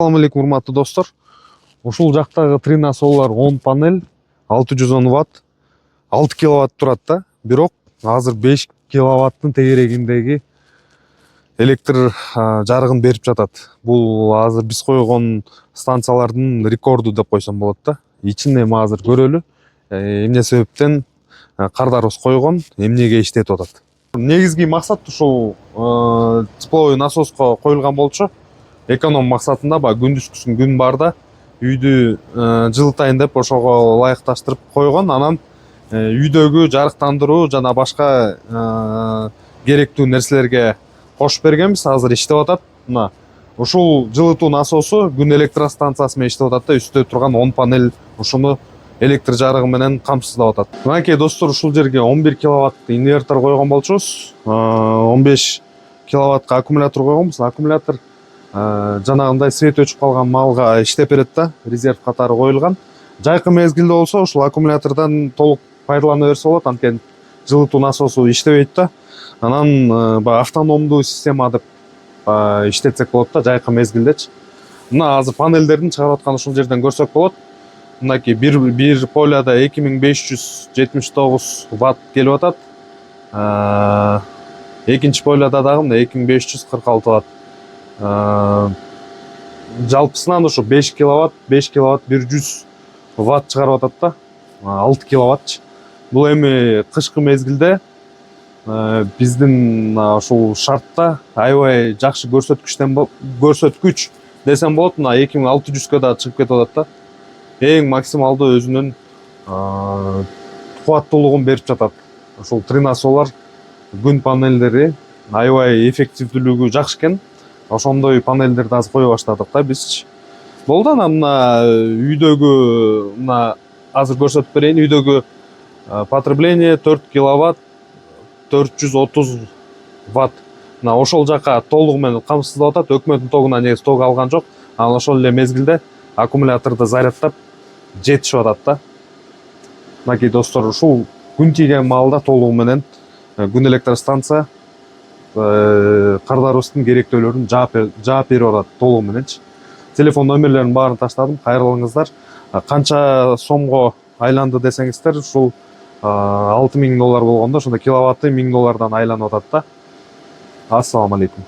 Assalamu алейкум, урматтуу достор. Ушул жактагы тринасолар 10 панель, 610 Вт, 6 киловатт турат да. Бирок азыр 5 киловаттын тегерегиндеги электр жарыгын берип жатат. Бул азыр биз койгон станциялардын рекорду деп койсом болот да. Ичин эми азыр көрөлү. Эмне себептен кардарыбыз койгон, эмнеге иштетип атат. Негизги максат ушул тепловой насоска коюлган болчу. Эконом максатында күндүзгүсүн күн барда үйдү жылытайын деп ошого ылайыкташтырып койгон. Анан үйдөгү жарыктандыруу жана башка керектүү нерселерге кошуп бергенбиз. Азыр иштеп атат. Мына ушул жылытуу насосу күн электростанциясы менен иштеп атат да. Үстүдө турган 10 панель ушуну электр жарыгы менен камсыздап атат. Мынакей достор, ушул жерге 11 киловатт инвертор койгон болчубуз. 15 киловаттка аккумулятор койгонбуз. Аккумулятор жанагындай свет өчүп калган малга иштеп берет да, резерв катары коюлган. Жайкы мезгилде болсо ушул аккумулятордон толук пайдалана берсе болот, анткени жылытуу насосу иштебейт да. Анан автономдуу система деп иштетсек болот да, жайкы мезгилдечи. Мына азыр панелдердин чыгарып атканын ушул жерден көрсөк болот. Мынакей бир поляда 2579 Вт келип атат. Экинчи поляда дагы 2546 Вт. Жалпысынан ушу 5 киловатт 100 Вт чыгарып атат да. 6 киловатт. Бул эми кышкы мезгилде биздин ушул шартта аябай жакшы көрсөткүч десем болот. Мына 2600 да чыгып кетип атат да. Эң максималдуу өзүнүн кубаттуулугун берип жатат. Ушул тринасолар күн панелдери аябай эффективдүүлүгү жакшы экен. Ошондой панелдерди азыр кое баштадык да биз. Болду. Анан мына үйдөгү азыр көрсөтүп берейин. Үйдөгү потребление 4 киловатт 430 Вт. Мына ошол жака толугу менен камсыздап атат. Өкмөттүн тогунан негизи ток алган жок. Анан ошол эле мезгилде аккумуляторду зарядтап жетишип атат да. Мынакей достор, ушул күн тийген маалда толугу менен күн электростанция кардарыбыздын керектөөлөрүн жаап берип атат толугу мененчи. Телефон номерлерин баарын таштадым. Кайрылыңыздар. Канча сомго айланды десеңиздер, ушул $6000 болгондо ошондо киловатты $1000 айланып атат да. Ассаламу алейкум.